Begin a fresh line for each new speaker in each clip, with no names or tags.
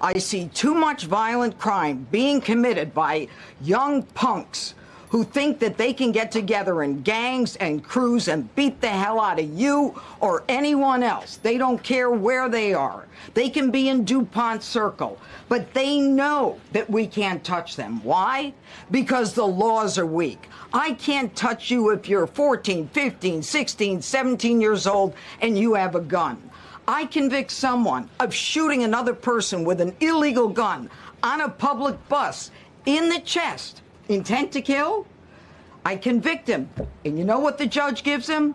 I see too much violent crime being committed by young punks who think that they can get together in gangs and crews and beat the hell out of you or anyone else. They don't care where they are. They can be in DuPont Circle, but they know that we can't touch them. Why? Because the laws are weak. I can't touch you if you're 14, 15, 16, 17 years old and you have a gun. I convict someone of shooting another person with an illegal gun on a public bus in the chest. Intent to kill? I convict him. And you know what the judge gives him?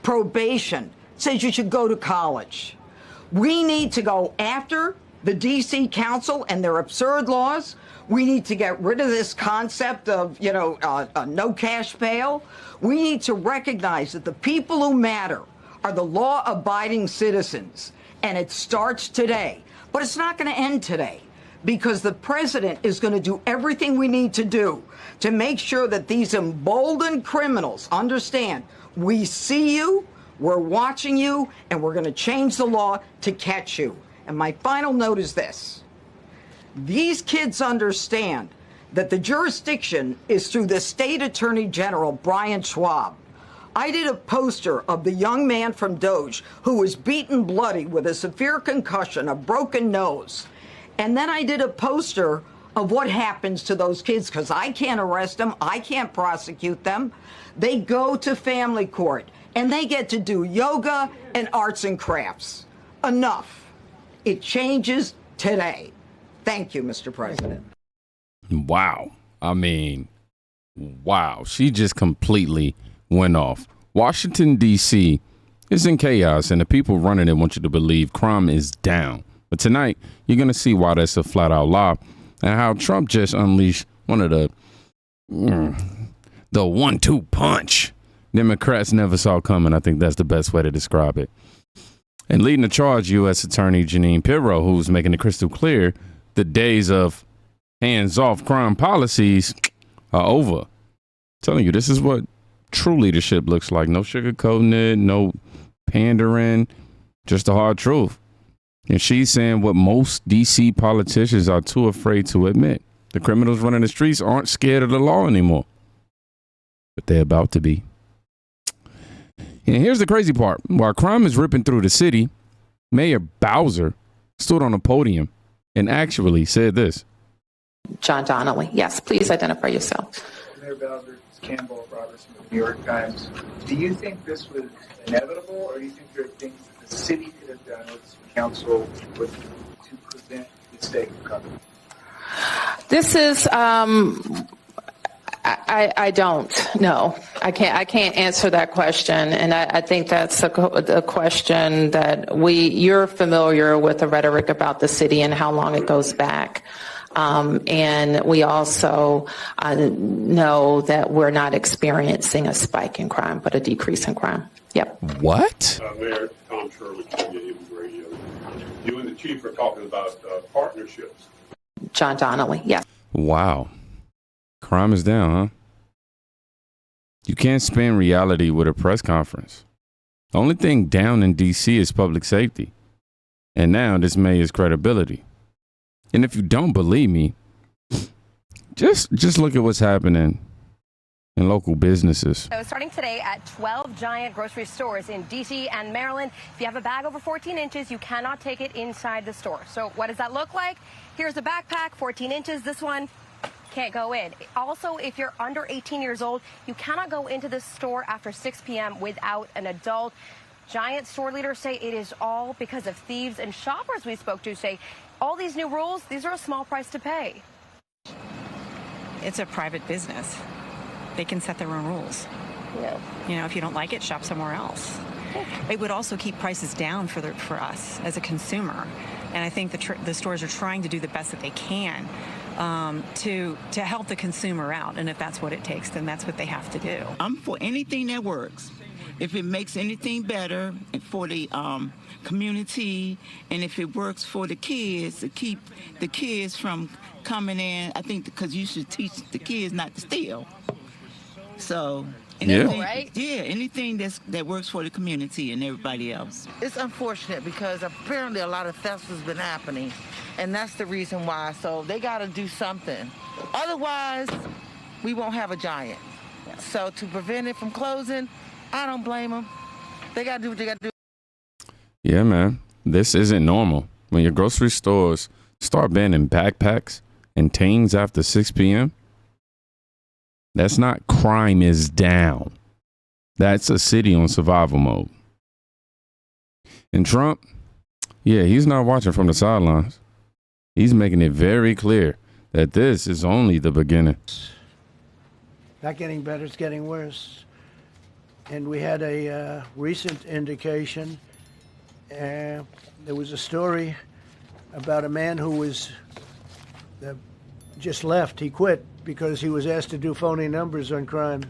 Probation. Says you should go to college. We need to go after the D.C. Council and their absurd laws. We need to get rid of this concept of, no cash bail. We need to recognize that the people who matter are the law-abiding citizens. And it starts today. But it's not going to end today, because the president is going to do everything we need to do to make sure that these emboldened criminals understand we see you, we're watching you, and we're going to change the law to catch you. And my final note is this. These kids understand that the jurisdiction is through the state attorney general, Brian Schwab. I did a poster of the young man from Doge who was beaten bloody with a severe concussion, a broken nose. And then I did a poster of what happens to those kids, because I can't arrest them, I can't prosecute them. They go to family court, and they get to do yoga and arts and crafts. Enough. It changes today. Thank you, Mr. President.
Wow. I mean, wow. She just completely went off. Washington, D.C. is in chaos, and the people running it want you to believe crime is down. But tonight, you're going to see why that's a flat-out lie, and how Trump just unleashed one of the 1-2 punch Democrats never saw coming. I think that's the best way to describe it. And leading the charge, U.S. Attorney Jeanine Pirro, who's making it crystal clear the days of hands-off crime policies are over. I'm telling you, this is what true leadership looks like. No sugarcoating it, no pandering, just the hard truth. And she's saying what most D.C. politicians are too afraid to admit. The criminals running the streets aren't scared of the law anymore. But they're about to be. And here's the crazy part. While crime is ripping through the city, Mayor Bowser stood on a podium and actually said this.
John Donnelly. Yes, please identify yourself.
Mayor Bowser, Campbell Robertson of the New York Times. Do you think this was inevitable, or do you think there are things that the city could have done, or the council would, to prevent the state from coming?
This is, I don't know. I can't answer that question, and I think that's a question that you're familiar with the rhetoric about the city and how long it goes back. And we also know that we're not experiencing a spike in crime, but a decrease in crime. Yep.
What?
Mayor Tom Shirley told me on the radio. You and the chief are talking about partnerships.
John Donnelly, yes.
Wow. Crime is down, huh? You can't spin reality with a press conference. The only thing down in D.C. is public safety. And now this mayor's credibility. And if you don't believe me, just look at what's happening in local businesses.
So starting today at 12 giant grocery stores in D.C. and Maryland, if you have a bag over 14 inches, you cannot take it inside the store. So what does that look like? Here's a backpack, 14 inches. This one can't go in. Also, if you're under 18 years old, you cannot go into the store after 6 p.m. without an adult. Giant store leaders say it is all because of thieves, and shoppers we spoke to say all these new rules, these are a small price to pay.
It's a private business. They can set their own rules.
Yeah.
You know, if you don't like it, shop somewhere else. It would also keep prices down for us as a consumer. And I think the stores are trying to do the best that they can to help the consumer out. And if that's what it takes, then that's what they have to do.
I'm for anything that works. If it makes anything better for the community, and if it works for the kids, to keep the kids from coming in, I think because you should teach the kids not to steal. So
Yeah.
anything,
Right?
anything that works for the community and everybody else.
It's unfortunate because apparently a lot of thefts has been happening, and that's the reason why. So they got to do something. Otherwise, we won't have a Giant. So to prevent it from closing, I don't blame them. They got to do what they got to do.
Yeah, man. This isn't normal. When your grocery stores start banning backpacks and teens after 6 p.m., that's not crime is down. That's a city on survival mode. And Trump, yeah, he's not watching from the sidelines. He's making it very clear that this is only the beginning.
Not getting better, it's getting worse. And we had a recent indication. There was a story about a man who was just left. He quit because he was asked to do phony numbers on crime.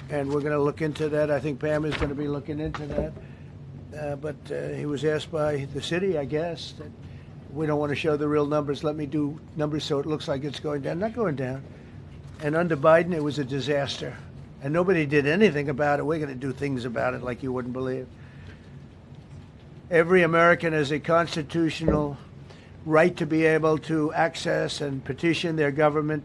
And we're going to look into that. I think Pam is going to be looking into that. But he was asked by the city, I guess, that we don't want to show the real numbers. Let me do numbers so it looks like it's going down. Not going down. And under Biden, it was a disaster. And nobody did anything about it. We're going to do things about it like you wouldn't believe. Every American has a constitutional right to be able to access and petition their government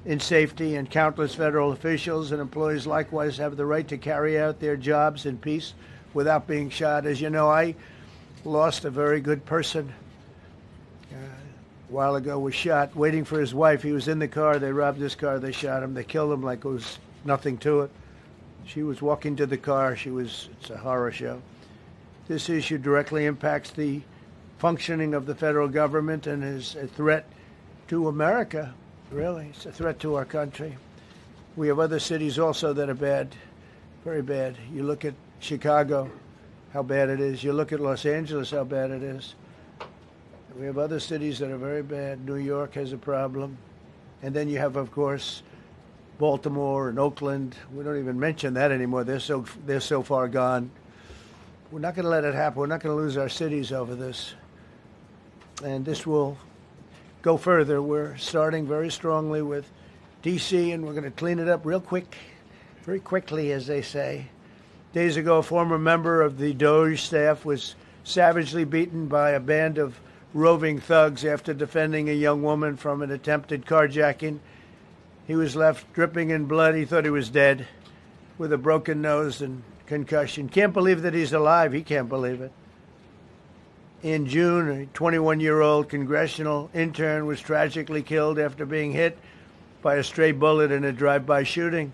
in safety, and countless federal officials and employees likewise have the right to carry out their jobs in peace without being shot. As you know, I lost a very good person a while ago, was shot waiting for his wife. He was in the car. They robbed his car. They shot him. They killed him like it was nothing to it. She was walking to the car. It's a horror show. This issue directly impacts the functioning of the federal government and is a threat to America, really. It's a threat to our country. We have other cities also that are bad, very bad. You look at Chicago, how bad it is. You look at Los Angeles, how bad it is. We have other cities that are very bad. New York has a problem. And then you have, of course, Baltimore and Oakland. We don't even mention that anymore. They're so far gone. We're not going to let it happen. We're not going to lose our cities over this. And this will go further. We're starting very strongly with D.C., and we're going to clean it up real quick, very quickly, as they say. Days ago, a former member of the DOJ staff was savagely beaten by a band of roving thugs after defending a young woman from an attempted carjacking. He was left dripping in blood. He thought he was dead with a broken nose and concussion. Can't believe that he's alive. He can't believe it. In June, a 21-year-old congressional intern was tragically killed after being hit by a stray bullet in a drive-by shooting.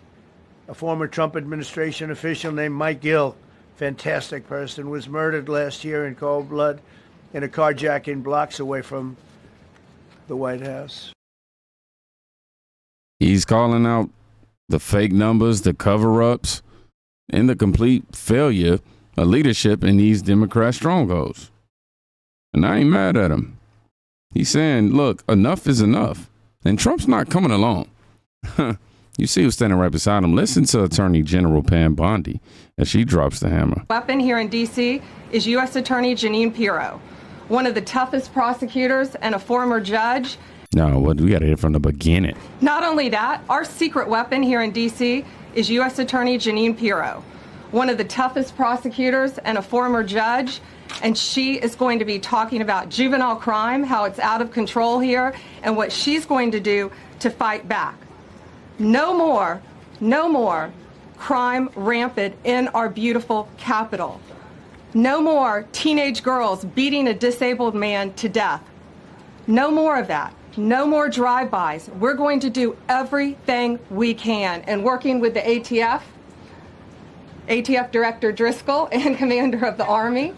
A former Trump administration official named Mike Gill, fantastic person, was murdered last year in cold blood in a carjacking blocks away from the White House.
He's calling out the fake numbers, the cover-ups, and the complete failure of leadership in these Democrat strongholds. And I ain't mad at him. He's saying, look, enough is enough. And Trump's not coming along. You see who's standing right beside him. Listen to Attorney General Pam Bondi as she drops the hammer.
Weapon here in D.C. is U.S. Attorney Jeanine Pirro, one of the toughest prosecutors and a former judge.
No, we got to hear from the beginning.
Not only that, our secret weapon here in D.C. is U.S. Attorney Jeanine Pirro, one of the toughest prosecutors and a former judge. And she is going to be talking about juvenile crime, how it's out of control here, and what she's going to do to fight back. No more crime rampant in our beautiful capital. No more teenage girls beating a disabled man to death. No more of that. No more drive-bys. We're going to do everything we can. And working with the ATF Director Driscoll and Commander of the Army,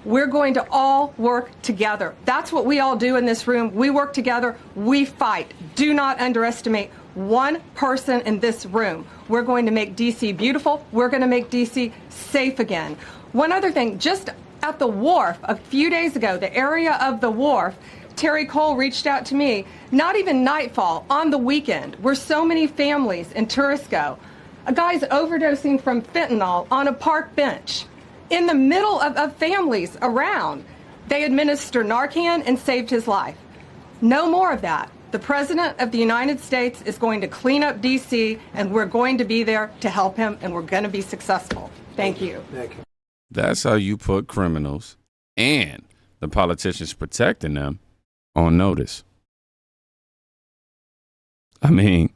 we're going to all work together. That's what we all do in this room. We work together. We fight. Do not underestimate one person in this room. We're going to make D.C. beautiful. We're going to make D.C. safe again. One other thing, just at the wharf a few days ago, the area of the wharf, Terry Cole reached out to me, not even nightfall, on the weekend, where so many families and tourists go. A guy's overdosing from fentanyl on a park bench. In the middle of families around, they administer Narcan and saved his life. No more of that. The President of the United States is going to clean up D.C., and we're going to be there to help him, and we're going to be successful. Thank you.
Thank you.
That's how you put criminals and the politicians protecting them on notice. I mean,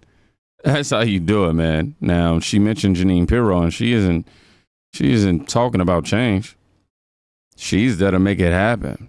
that's how you do it, man. Now, she mentioned Jeanine Pirro, and she isn't talking about change. She's there to make it happen.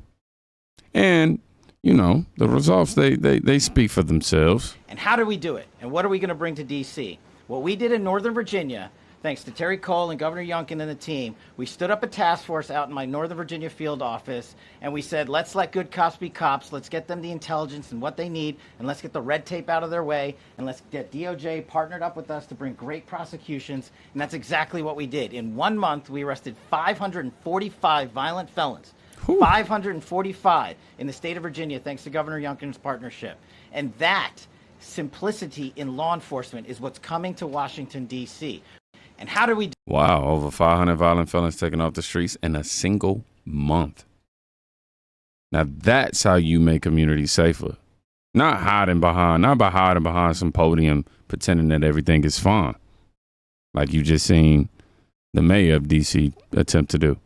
And, you know, the results, they speak for themselves.
And how do we do it? And what are we going to bring to D.C.? What we did in Northern Virginia, thanks to Terry Cole and Governor Youngkin and the team, we stood up a task force out in my Northern Virginia field office, and we said, let's let good cops be cops. Let's get them the intelligence and what they need, and let's get the red tape out of their way, and let's get DOJ partnered up with us to bring great prosecutions. And that's exactly what we did. In 1 month, we arrested 545 violent felons. 545 in the state of Virginia, thanks to Governor Youngkin's partnership. And that simplicity in law enforcement is what's coming to Washington, D.C. And how do we...
Wow, over 500 violent felons taken off the streets in a single month. Now that's how you make communities safer. Not by hiding behind some podium pretending that everything is fine. Like you just seen the mayor of D.C. attempt to do.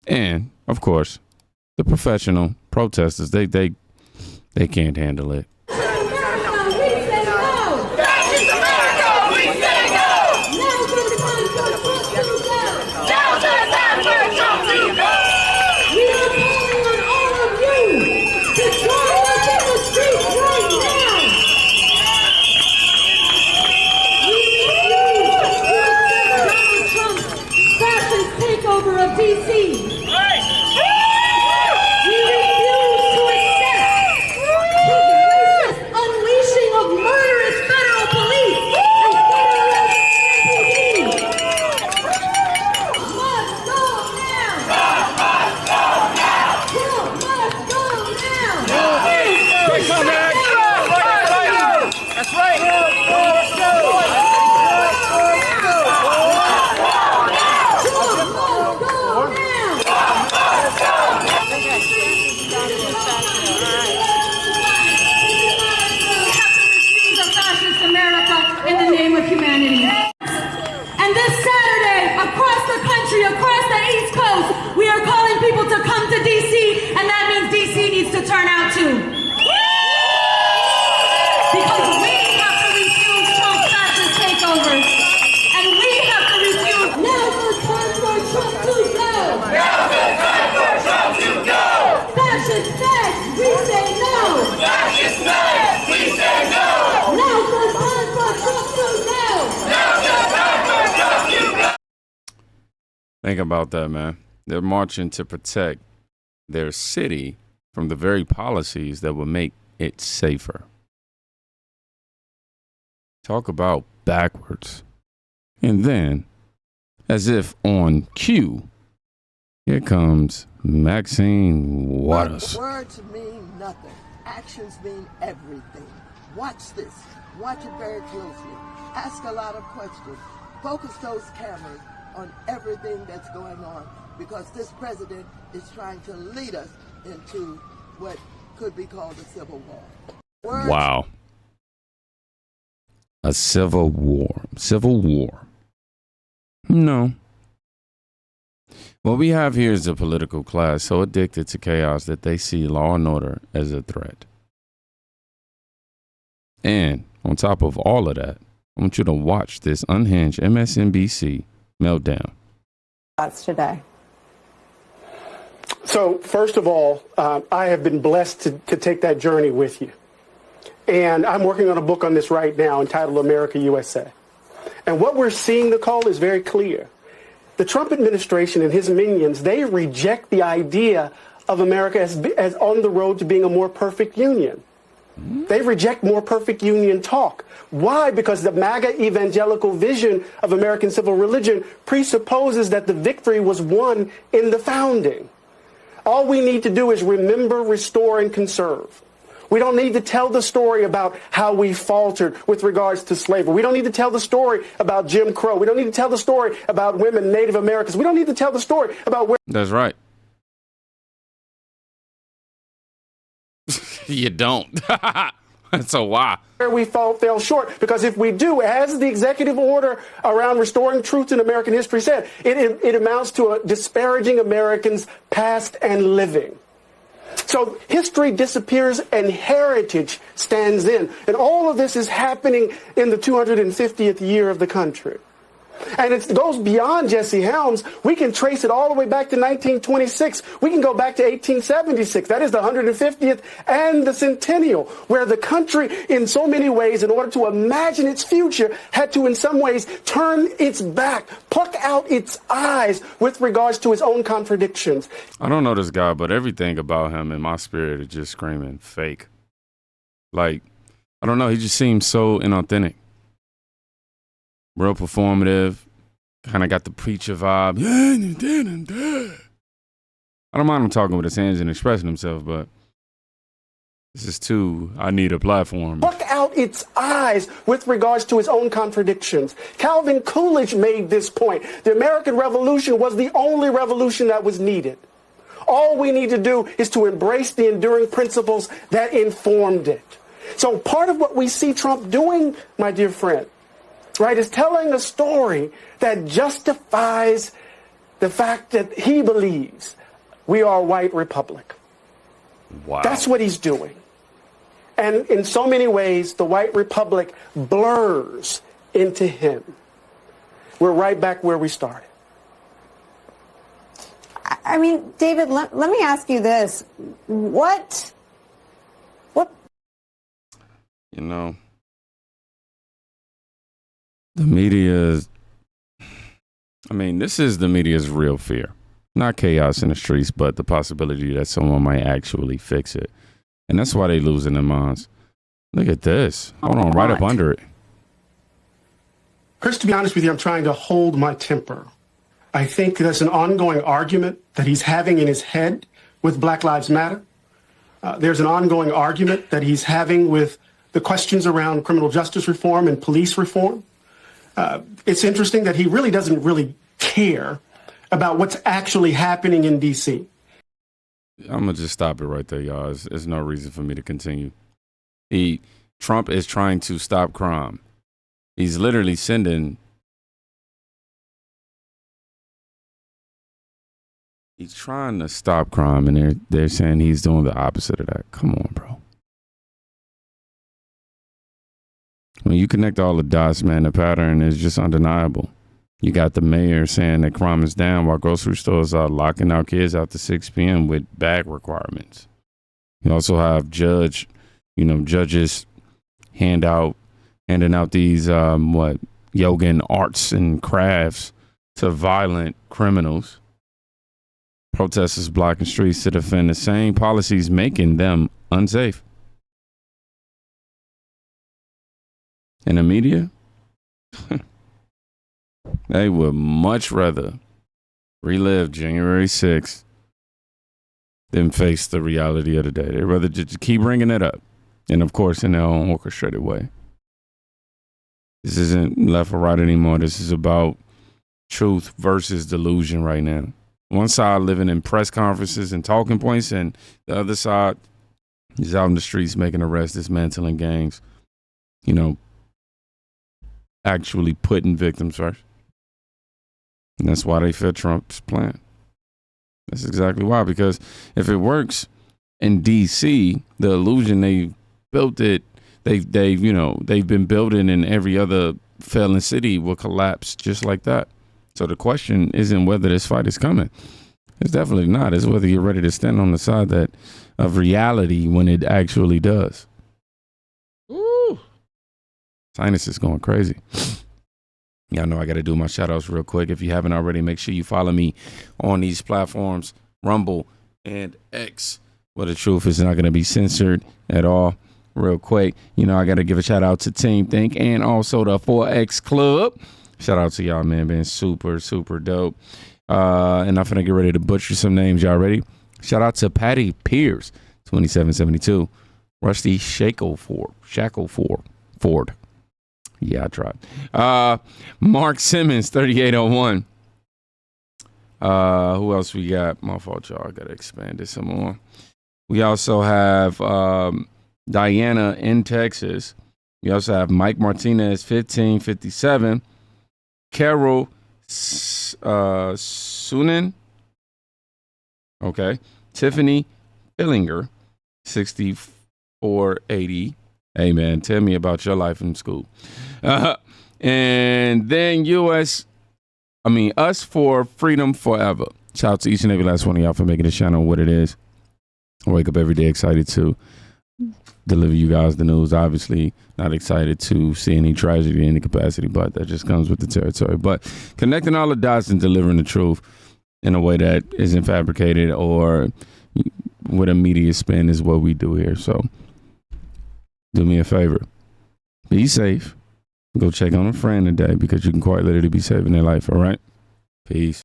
And, of course, the professional protesters, they can't handle it. Think about that, man. They're marching to protect their city from the very policies that will make it safer. Talk about backwards. And then, as if on cue, here comes Maxine Waters.
Words mean nothing. Actions mean everything. Watch this. Watch it very closely. Ask a lot of questions. Focus those cameras on everything that's going on, because this president is trying to lead us into what could be called a civil war.
Wow. A civil war. Civil war. No. What we have here is a political class so addicted to chaos that they see law and order as a threat. And on top of all of that, I want you to watch this unhinged MSNBC meltdown.
Thoughts today.
So, first of all, I have been blessed to take that journey with you. And I'm working on a book on this right now entitled America, USA. And what we're seeing, Nicole, is very clear. The Trump administration and his minions, they reject the idea of America as on the road to being a more perfect union. They reject more perfect union talk. Why? Because the MAGA evangelical vision of American civil religion presupposes that the victory was won in the founding. All we need to do is remember, restore, and conserve. We don't need to tell the story about how we faltered with regards to slavery. We don't need to tell the story about Jim Crow. We don't need to tell the story about women, Native Americans. We don't need to tell the story about where...
That's right. You don't. So why?
Where we fell short, because if we do, as the executive order around restoring truth in American history said, it amounts to disparaging Americans past and living. So history disappears and heritage stands in. And all of this is happening in the 250th year of the country. And it goes beyond Jesse Helms. We can trace it all the way back to 1926. We can go back to 1876. That is the 150th and the centennial, where the country, in so many ways, in order to imagine its future, had to, in some ways, turn its back, pluck out its eyes with regards to its own contradictions.
I don't know this guy, but everything about him in my spirit is just screaming fake. Like, I don't know. He just seems so inauthentic. Real performative, kind of got the preacher vibe. I don't mind him talking with his hands and expressing himself, but this is too, I need a platform.
Pluck out its eyes with regards to its own contradictions. Calvin Coolidge made this point. The American Revolution was the only revolution that was needed. All we need to do is to embrace the enduring principles that informed it. So part of what we see Trump doing, my dear friend, right, is telling a story that justifies the fact that he believes we are a white republic.
Wow.
That's what he's doing. And in so many ways, the white republic blurs into him. We're right back where we started.
I mean, David, let me ask you this. What?
You know, the media, this is the media's real fear. Not chaos in the streets, but the possibility that someone might actually fix it. And that's why they losing their minds. Look at this. Hold on, right up under it.
Chris, to be honest with you, I'm trying to hold my temper. I think there's an ongoing argument that he's having in his head with Black Lives Matter. There's an ongoing argument that he's having with the questions around criminal justice reform and police reform. It's interesting that he really doesn't really care about what's actually happening in D.C.
I'm going to just stop it right there, y'all. There's no reason for me to continue. Trump is trying to stop crime. He's literally sending... He's trying to stop crime, and they're saying he's doing the opposite of that. Come on, bro. When you connect all the dots, man, the pattern is just undeniable. You got the mayor saying that crime is down while grocery stores are locking our kids out to 6 p.m. with bag requirements. You also have judges handing out these, Youngkin arts and crafts to violent criminals. Protesters blocking streets to defend the same policies making them unsafe. In the media, they would much rather relive January 6th than face the reality of the day. They'd rather just keep bringing it up. And, of course, in their own orchestrated way. This isn't left or right anymore. This is about truth versus delusion right now. One side living in press conferences and talking points, and the other side is out in the streets making arrests, dismantling gangs, actually putting victims first. And that's why they fear Trump's plan. That's exactly why. Because if it works in D.C., the illusion they built it, they've been building in every other failing city will collapse just like that. So the question isn't whether this fight is coming. It's definitely not. It's whether you're ready to stand on the side of reality when it actually does. Ooh. Sinus is going crazy. Y'all know I got to do my shout outs real quick. If you haven't already, make sure you follow me on these platforms, Rumble and X, where the truth is not going to be censored at all. Real quick, I got to give a shout out to Team Think and also the 4X Club. Shout out to y'all, man. Been super, super dope. And I'm finna get ready to butcher some names. Y'all ready? Shout out to Patty Pierce, 2772. Rusty Shackleford. Yeah, I tried. Mark Simmons, 3801. Who else we got? My fault, y'all. I got to expand this some more. We also have Diana in Texas. We also have Mike Martinez, 1557. Carol Sunan. Okay. Tiffany Billinger, 6480. Hey, man, tell me about your life in school. And then Us for Freedom Forever. Shout out to each and every last one of y'all for making this channel what it is. I wake up every day excited to deliver you guys the news. Obviously, not excited to see any tragedy in any capacity, but that just comes with the territory. But connecting all the dots and delivering the truth in a way that isn't fabricated or with a media spin is what we do here. So do me a favor. Be safe. Go check on a friend today because you can quite literally be saving their life. All right? Peace.